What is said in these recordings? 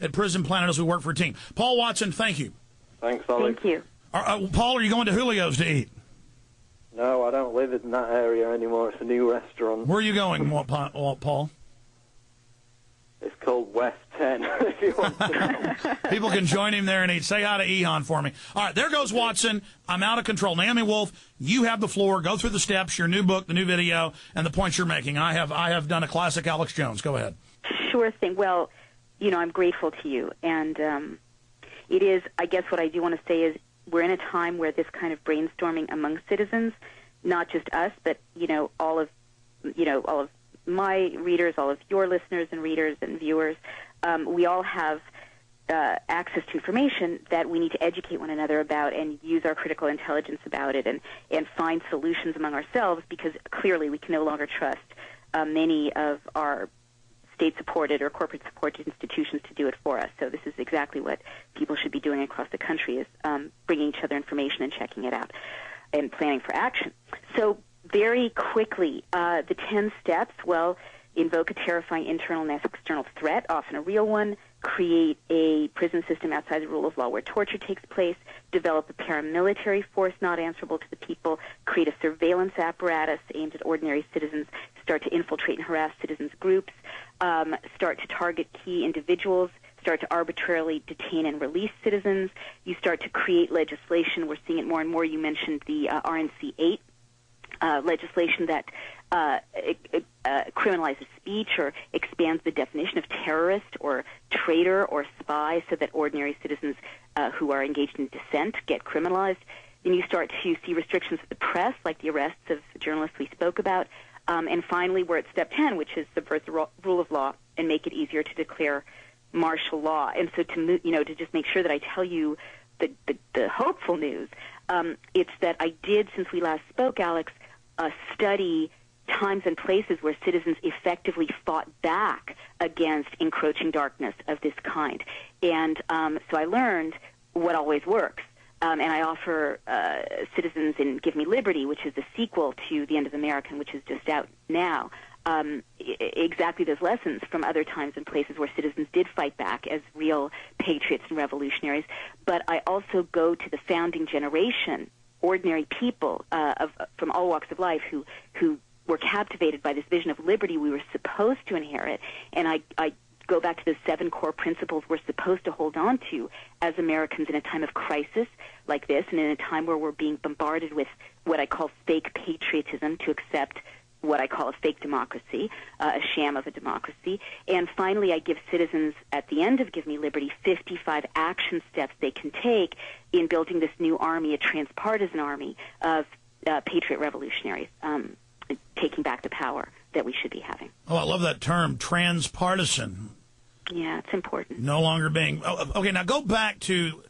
at Prison Planet as we work for a team. Paul Watson, thank you. Thanks, Alex. Thank you. Paul, are you going to Julio's to eat? No, I don't live in that area anymore. It's a new restaurant. Where are you going, Paul? It's called West 10, if you want to know. People can join him there and eat. Say hi to Ehan for me. All right, there goes Watson. I'm out of control. Naomi Wolf, you have the floor. Go through the steps, your new book, the new video, and the points you're making. I have done a classic Alex Jones. Go ahead. Sure thing. Well, I'm grateful to you. And it is, I guess what I do want to say is we're in a time where this kind of brainstorming among citizens, not just us, but, all of my readers, all of your listeners and readers and viewers, we all have access to information that we need to educate one another about and use our critical intelligence about it and find solutions among ourselves, because clearly we can no longer trust many of our state-supported or corporate-supported institutions to do it for us. So this is exactly what people should be doing across the country, is bringing each other information and checking it out and planning for action. So very quickly, the 10 steps, invoke a terrifying internal and external threat, often a real one, create a prison system outside the rule of law where torture takes place, develop a paramilitary force not answerable to the people, create a surveillance apparatus aimed at ordinary citizens, start to infiltrate and harass citizens' groups, start to target key individuals, start to arbitrarily detain and release citizens. You start to create legislation. We're seeing it more and more. You mentioned the RNC 8. Legislation that criminalizes speech or expands the definition of terrorist or traitor or spy so that ordinary citizens who are engaged in dissent get criminalized. Then you start to see restrictions of the press, like the arrests of journalists we spoke about. And finally, we're at step 10, which is subvert the rule of law and make it easier to declare martial law. And so to just make sure that I tell you the hopeful news, it's that I did, since we last spoke, Alex, study times and places where citizens effectively fought back against encroaching darkness of this kind. And so I learned what always works. And I offer citizens in Give Me Liberty, which is the sequel to The End of the American, which is just out now, exactly those lessons from other times and places where citizens did fight back as real patriots and revolutionaries. But I also go to the founding generation, ordinary people from all walks of life who were captivated by this vision of liberty we were supposed to inherit. And I go back to the 7 core principles we're supposed to hold on to as Americans in a time of crisis like this, and in a time where we're being bombarded with what I call fake patriotism to accept what I call a fake democracy, a sham of a democracy. And finally, I give citizens at the end of Give Me Liberty 55 action steps they can take in building this new army, a transpartisan army of patriot revolutionaries, taking back the power that we should be having. Oh, I love that term, transpartisan. Yeah, it's important. No longer being... okay, now go back to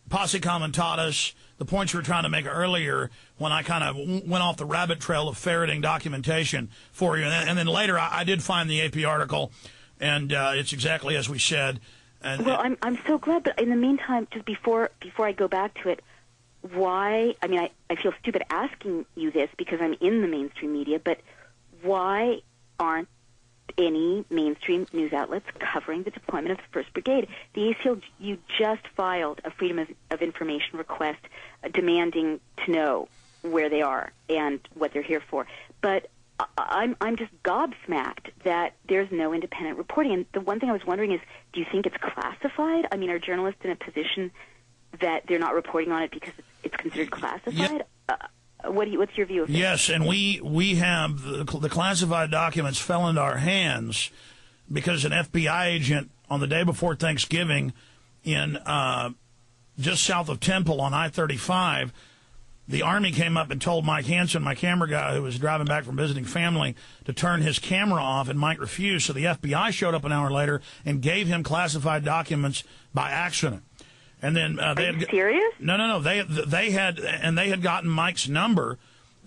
Posse Comitatus, the points you were trying to make earlier when I kind of went off the rabbit trail of ferreting documentation for you. And then later I did find the AP article, and it's exactly as we said. And, well, I'm so glad, but in the meantime, just before I go back to it, why... I mean, I feel stupid asking you this because I'm in the mainstream media, but why aren't any mainstream news outlets covering the deployment of the 1st Brigade? The ACLU just filed a Freedom of Information request demanding to know where they are and what they're here for. But I'm just gobsmacked that there's no independent reporting. And the one thing I was wondering is, do you think it's classified? I mean, are journalists in a position that they're not reporting on it because it's considered classified? Yeah. What's your view of it? Yes, and we have the classified documents fell into our hands because an FBI agent on the day before Thanksgiving in just south of Temple on I-35, the Army came up and told Mike Hansen, my camera guy who was driving back from visiting family, to turn his camera off, and Mike refused. So the FBI showed up an hour later and gave him classified documents by accident. And then they Are you serious? No. They had gotten Mike's number.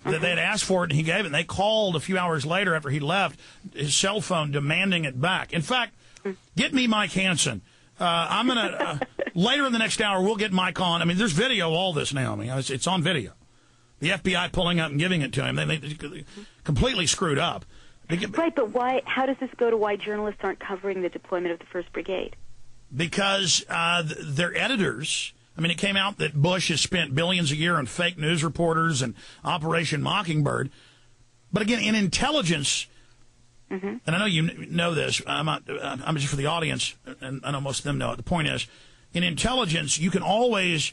That they had asked for it, and he gave it. And they called a few hours later after he left his cell phone demanding it back. In fact, get me Mike Hansen. I'm gonna later in the next hour we'll get Mike on. I mean, there's video of all this, Naomi. It's on video. The FBI pulling up and giving it to him. They completely screwed up. Right, but why? How does this go to why journalists aren't covering the deployment of the 1st Brigade? because their editors, I mean, it came out that Bush has spent billions a year on fake news reporters and Operation Mockingbird. But again, in intelligence, and I know you know this, I'm just for the audience, and I know most of them know it. The point is, in intelligence, you can always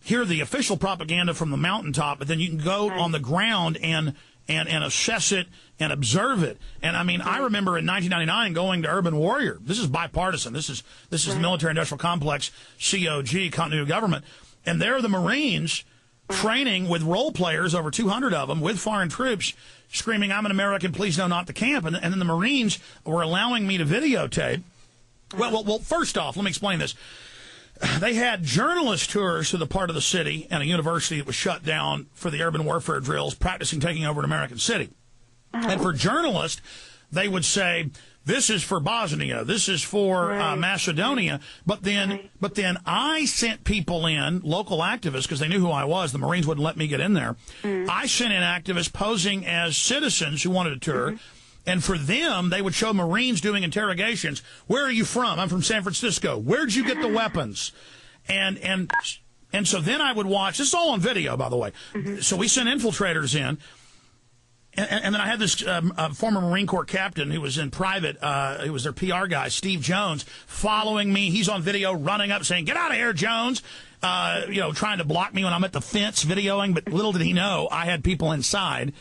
hear the official propaganda from the mountaintop, but then you can go on the ground and assess it and observe it. And I mean, I remember in 1999 going to Urban Warrior. This is bipartisan. This is the military industrial complex, COG, continuity of government. And there are the Marines training with role players, over 200 of them, with foreign troops, screaming, "I'm an American, please no, not the camp." And then the Marines were allowing me to videotape. Well, first off, let me explain this. They had journalist tours to the part of the city and a university that was shut down for the urban warfare drills, practicing taking over an American city. And for journalists, they would say, "This is for Bosnia, this is for Macedonia." But then I sent people in, local activists, because they knew who I was. The Marines wouldn't let me get in there. I sent in activists posing as citizens who wanted a tour. And for them, they would show Marines doing interrogations. "Where are you from?" "I'm from San Francisco." "Where'd you get the weapons?" And so then I would watch. This is all on video, by the way. So we sent infiltrators in. And then I had this former Marine Corps captain who was in private, who was their PR guy, Steve Jones, following me. He's on video running up saying, "Get out of here, Jones," trying to block me when I'm at the fence videoing. But little did he know I had people inside.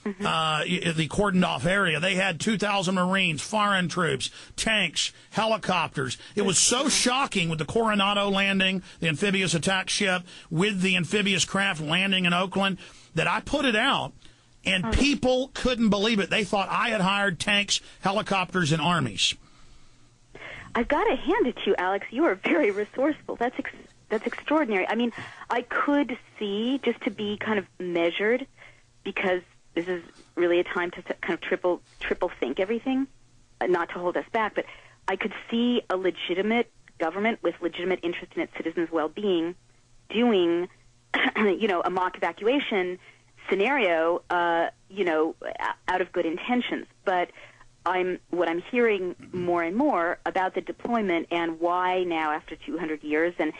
The cordoned-off area. They had 2,000 Marines, foreign troops, tanks, helicopters. It was so shocking with the Coronado landing, the amphibious attack ship, with the amphibious craft landing in Oakland, that I put it out, and people couldn't believe it. They thought I had hired tanks, helicopters, and armies. I've got to hand it to you, Alex. You are very resourceful. That's extraordinary. I mean, I could see, just to be kind of measured, because this is really a time to kind of triple think everything, not to hold us back, but I could see a legitimate government with legitimate interest in its citizens' well-being doing, a mock evacuation scenario, out of good intentions. But what I'm hearing more and more about the deployment and why now after 200 years, and,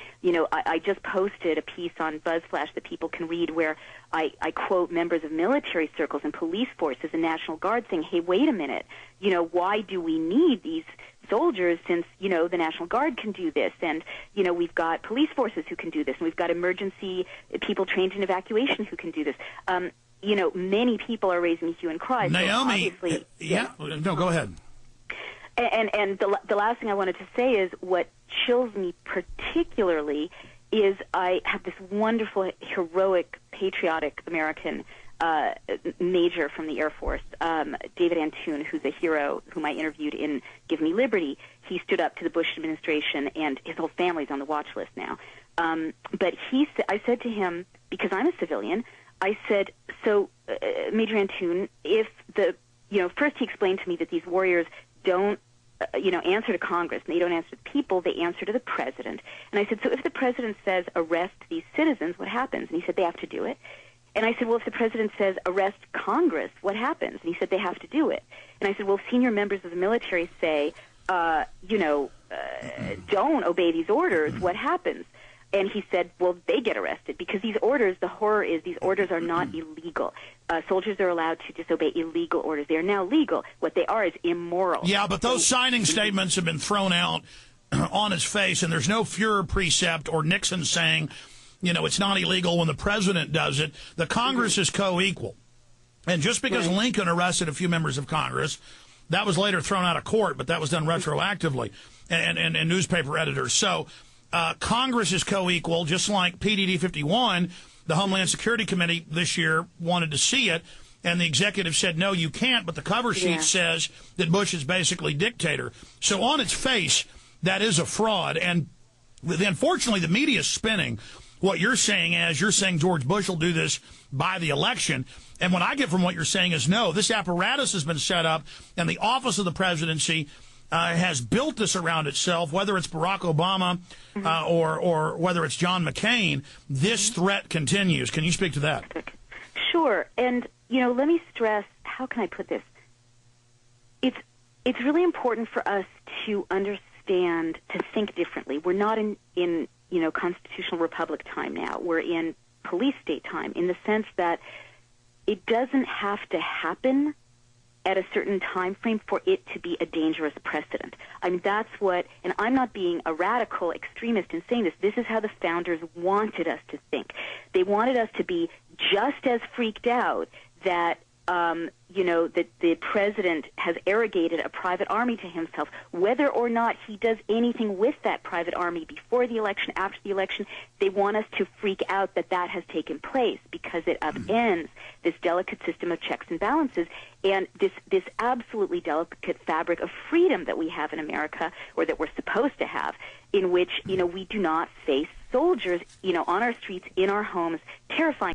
I just posted a piece on BuzzFlash that people can read where I quote members of military circles and police forces and National Guard saying, "Hey, wait a minute, why do we need these soldiers since, the National Guard can do this, and, we've got police forces who can do this, and we've got emergency people trained in evacuation who can do this." Many people are raising a hue and cry. Naomi, so no, go ahead. And the last thing I wanted to say is what chills me particularly is I have this wonderful, heroic, patriotic American major from the Air Force, David Antoon, who's a hero, whom I interviewed in Give Me Liberty. He stood up to the Bush administration, and his whole family's on the watch list now. But I said to him, because I'm a civilian, I said, "So, Major Antoon, if first he explained to me that these warriors don't, answer to Congress, and they don't answer to the people, they answer to the president." And I said, "So if the president says arrest these citizens, what happens?" And he said, "They have to do it." And I said, "Well, if the president says arrest Congress, what happens?" And he said, "They have to do it." And I said, "Well, senior members of the military say, don't obey these orders, what happens?" And he said, "Well, they get arrested because these orders, the horror is these orders are not illegal. Soldiers are allowed to disobey illegal orders. They are now legal. What they are is immoral." Yeah, but those signing statements have been thrown out on its face, and there's no Fuhrer precept or Nixon saying, it's not illegal when the president does it. The Congress is co-equal. And just because Lincoln arrested a few members of Congress, that was later thrown out of court, but that was done retroactively, and newspaper editors. So Congress is co-equal, just like PDD 51, the Homeland Security Committee this year wanted to see it, and the executive said, "No, you can't," but the cover sheet says that Bush is basically dictator. So on its face, that is a fraud. And unfortunately, the media is spinning what you're saying as you're saying George Bush will do this by the election. And what I get from what you're saying is, no, this apparatus has been set up, and the office of the presidency has built this around itself, whether it's Barack Obama or whether it's John McCain. This threat continues. Can you speak to that? Sure. And, let me stress, how can I put this? It's really important for us to understand understand, to think differently. We're not in constitutional republic time now. We're in police state time, in the sense that it doesn't have to happen at a certain time frame for it to be a dangerous precedent. I mean, that's what, and I'm not being a radical extremist in saying this. This is how the founders wanted us to think. They wanted us to be just as freaked out that that the president has arrogated a private army to himself, whether or not he does anything with that private army before the election, after the election. They want us to freak out that has taken place, because it upends this delicate system of checks and balances and this absolutely delicate fabric of freedom that we have in America, or that we're supposed to have, in which we do not face soldiers on our streets, in our homes, terrifying